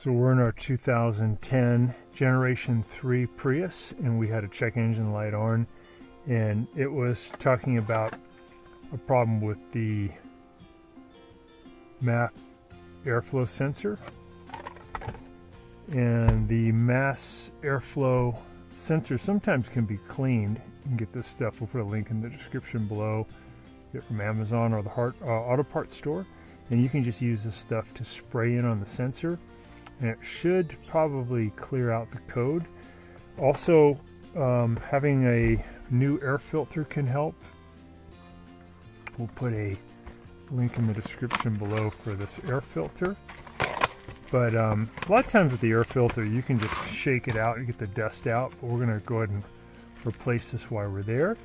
So we're in our 2010 Generation 3 Prius, and we had a check engine light on, and it was talking about a problem with the MAF airflow sensor. And the mass airflow sensor sometimes can be cleaned. You can get this stuff, we'll put a link in the description below. Get it from Amazon or the auto parts store. And you can just use this stuff to spray in on the sensor, and it should probably clear out the code. Also, having a new air filter can help. We'll put a link in the description below for this air filter. But a lot of times with the air filter, you can just shake it out and get the dust out. But we're going to go ahead and replace this while we're there.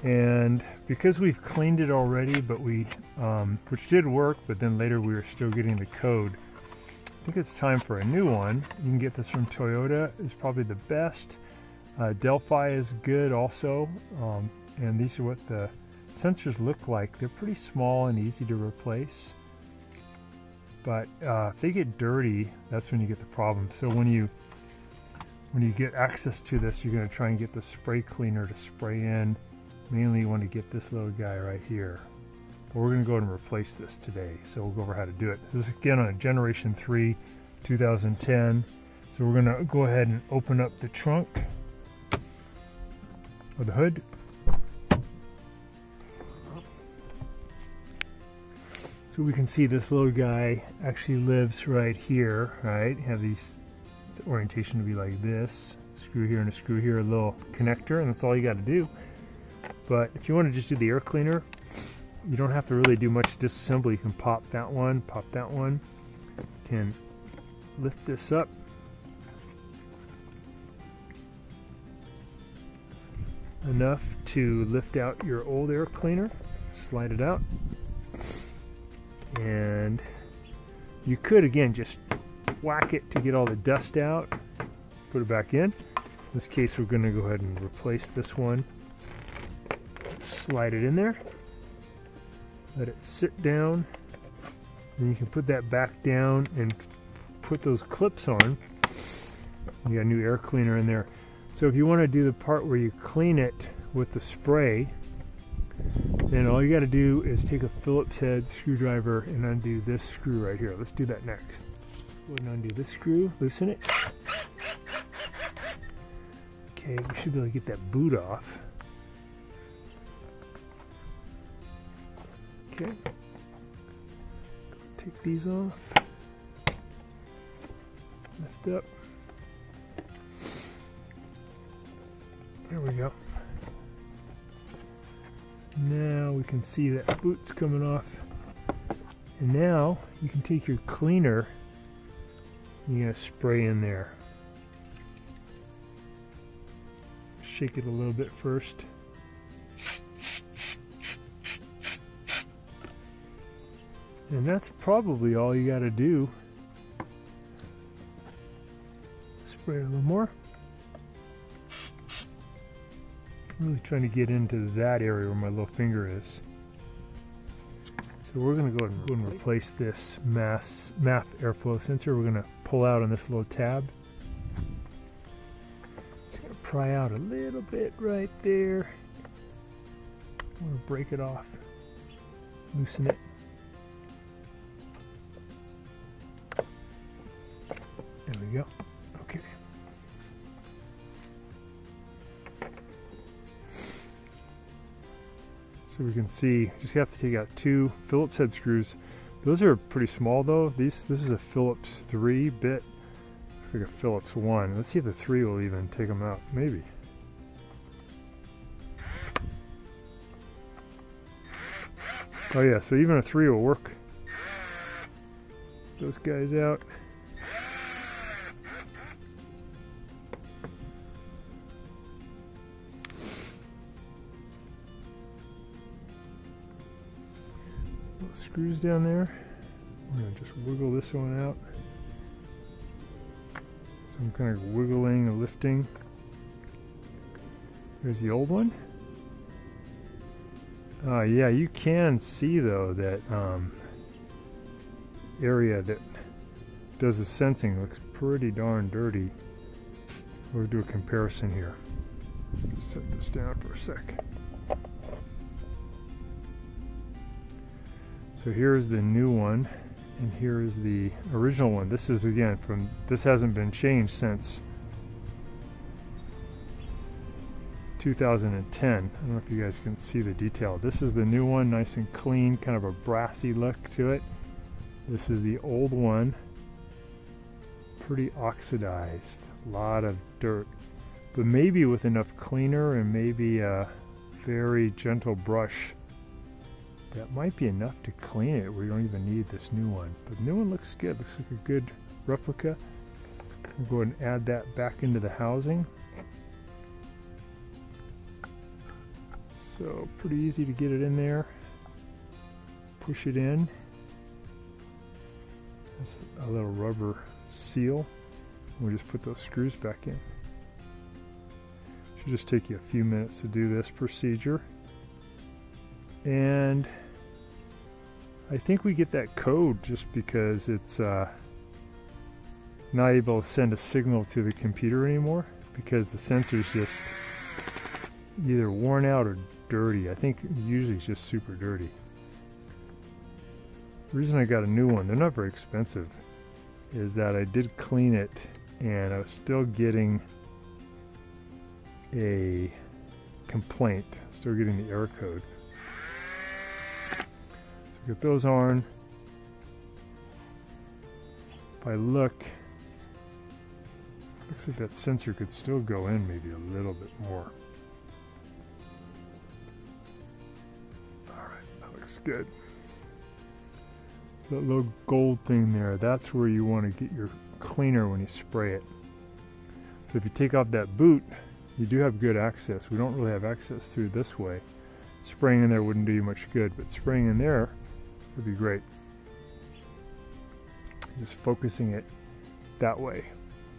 And because we've cleaned it already, but which did work, but then later we were still getting the code, I think it's time for a new one. You can get this from Toyota, is probably the best. Delphi is good also. And these are what the sensors look like. They're pretty small and easy to replace. But if they get dirty, that's when you get the problem. So when you get access to this, you're going to try and get the spray cleaner to spray in. Mainly you want to get this little guy right here. But we're going to go ahead and replace this today. So we'll go over how to do it. This is again on a Generation 3 2010. So we're going to go ahead and open up the trunk or the hood. So we can see this little guy actually lives right here, right? You have these orientation to be like this. Screw here and a screw here, a little connector, and that's all you got to do. But if you want to just do the air cleaner, you don't have to really do much disassembly. You can pop that one, pop that one. You can lift this up. Enough to lift out your old air cleaner. Slide it out. And you could, again, just whack it to get all the dust out. Put it back in. In this case, we're going to go ahead and replace this one. Slide it in there. Let it sit down. And you can put that back down and put those clips on. You got a new air cleaner in there. So if you want to do the part where you clean it with the spray, then all you got to do is take a Phillips head screwdriver and undo this screw right here. Let's do that next. Go ahead and undo this screw, loosen it. Okay, we should be able to get that boot off. Okay. Take these off. Lift up. There we go. Now we can see that boot's coming off. And now you can take your cleaner and you're going to spray in there. Shake it a little bit first. And that's probably all you got to do. Spray it a little more. Really trying to get into that area where my little finger is. So we're going to go ahead and replace this MAF airflow sensor. We're going to pull out on this little tab. Just going to pry out a little bit right there. I'm going to break it off. Loosen it. There we go. Okay. So we can see, just have to take out 2 Phillips head screws. Those are pretty small though. This is a Phillips 3 bit. Looks like a Phillips 1. Let's see if the 3 will even take them out. Maybe. Oh yeah, so even a 3 will work. Those guys out. Screws down there. We're going to just wiggle this one out. So I'm kind of wiggling and lifting. There's the old one. Yeah, you can see though that area that does the sensing. It looks pretty darn dirty. We'll do a comparison here. Just set this down for a sec. So here's the new one, and here is the original one. This is, again, this hasn't been changed since 2010. I don't know if you guys can see the detail. This is the new one, nice and clean, kind of a brassy look to it. This is the old one, pretty oxidized, a lot of dirt. But maybe with enough cleaner and maybe a very gentle brush, that might be enough to clean it where you don't even need this new one. But the new one looks good, looks like a good replica. We'll go ahead and add that back into the housing. So pretty easy to get it in there. Push it in. That's a little rubber seal. We'll just put those screws back in. Should just take you a few minutes to do this procedure. And I think we get that code just because it's not able to send a signal to the computer anymore because the sensor's just either worn out or dirty. I think usually it's just super dirty. The reason I got a new one, they're not very expensive, is that I did clean it and I was still getting a complaint, still getting the error code. So get those on. If I look, looks like that sensor could still go in maybe a little bit more. Alright, that looks good. So that little gold thing there, that's where you want to get your cleaner when you spray it. So if you take off that boot, you do have good access. We don't really have access through this way. Spraying in there wouldn't do you much good, but spraying in there would be great. Just focusing it that way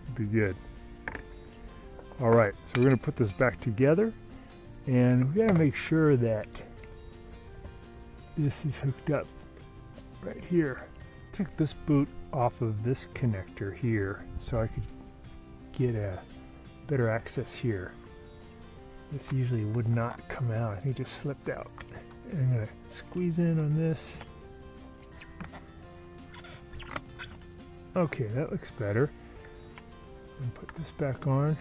would be good. Alright, so we're going to put this back together, and we got to make sure that this is hooked up right here. Took this boot off of this connector here so I could get a better access here. This usually would not come out. I think it just slipped out. And I'm going to squeeze in on this. Okay, that looks better. And put this back on.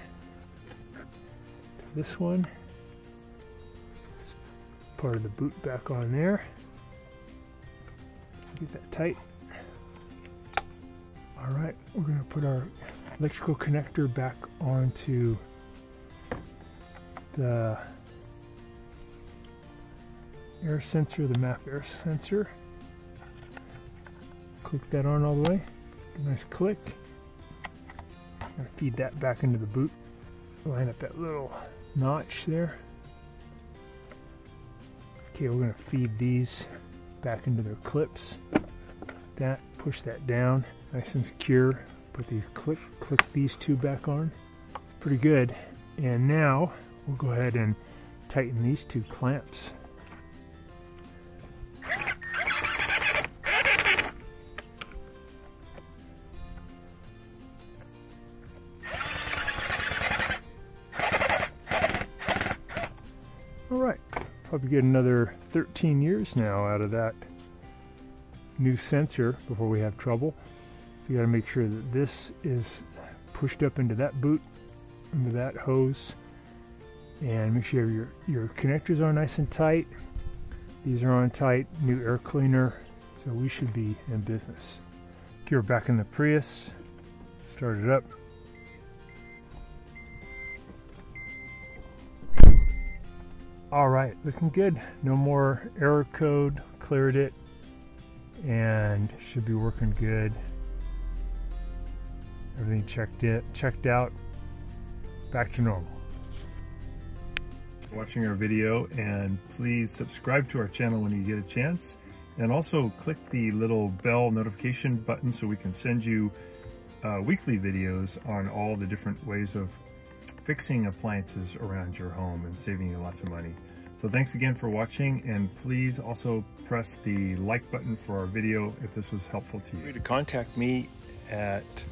This one. This part of the boot back on there. Get that tight. Alright, we're going to put our electrical connector back onto the air sensor, the MAP air sensor. Click that on all the way. Nice click. I'm going to feed that back into the boot. Line up that little notch there. Okay, we're going to feed these back into their clips. That, push that down, nice and secure. Put these click these two back on. It's pretty good. And now we'll go ahead and tighten these two clamps. Alright, probably get another 13 years now out of that new sensor before we have trouble. So you got to make sure that this is pushed up into that boot, into that hose, and make sure your connectors are nice and tight. These are on tight, new air cleaner, so we should be in business. Okay, we're back in the Prius. Start it up. Alright, looking good. No more error code, cleared it, and should be working good. Everything checked out, back to normal. Watching our video, and please subscribe to our channel when you get a chance, and also click the little bell notification button so we can send you weekly videos on all the different ways of fixing appliances around your home and saving you lots of money. So thanks again for watching, and please also press the like button for our video if this was helpful to you. To contact me at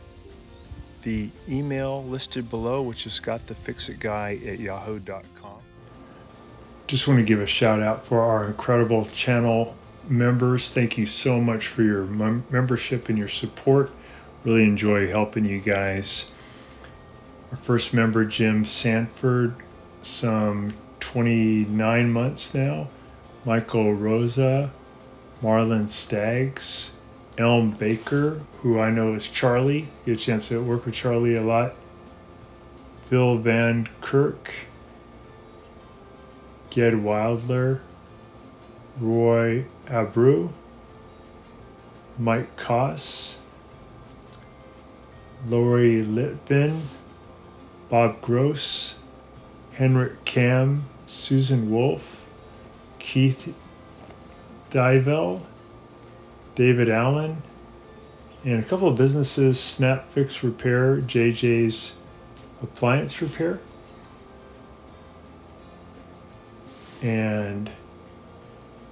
the email listed below, which is scottthefixitguy@yahoo.com. Just want to give a shout out for our incredible channel members. Thank you so much for your membership and your support. Really enjoy helping you guys. Our first member, Jim Sanford, some 29 months now. Michael Rosa, Marlon Staggs, Elm Baker, who I know is Charlie. Get a chance to work with Charlie a lot. Phil Van Kirk, Ged Wildler, Roy Abreu, Mike Koss, Lori Litvin, Bob Gross, Henrik Kam, Susan Wolf, Keith Divel, David Allen, and a couple of businesses, Snap Fix Repair, JJ's Appliance Repair, and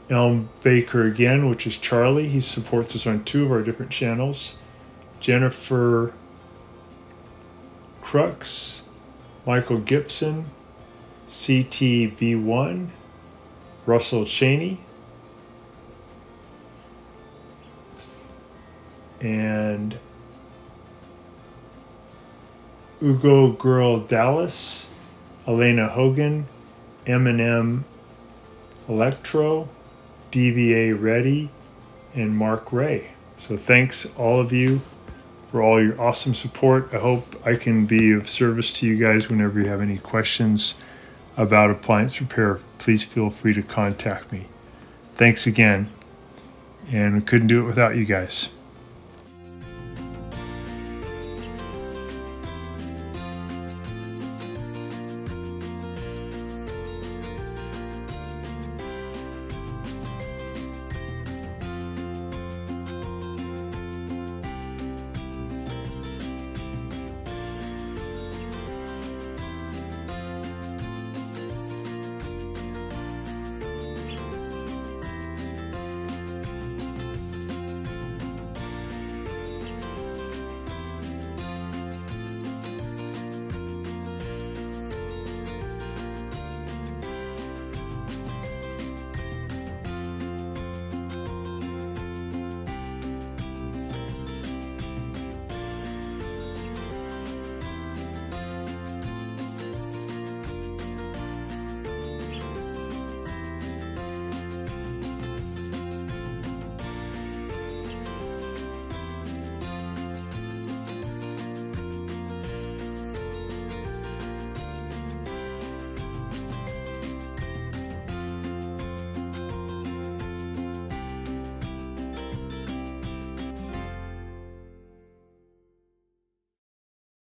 Elm Baker again, which is Charlie. He supports us on 2 of our different channels. Jennifer Crux, Michael Gibson, CTV1, Russell Cheney, and Ugo Girl Dallas, Elena Hogan, M&M Electro, DVA Ready, and Mark Ray. So thanks all of you for all your awesome support. I hope I can be of service to you guys whenever you have any questions about appliance repair. Please feel free to contact me. Thanks again, and we couldn't do it without you guys.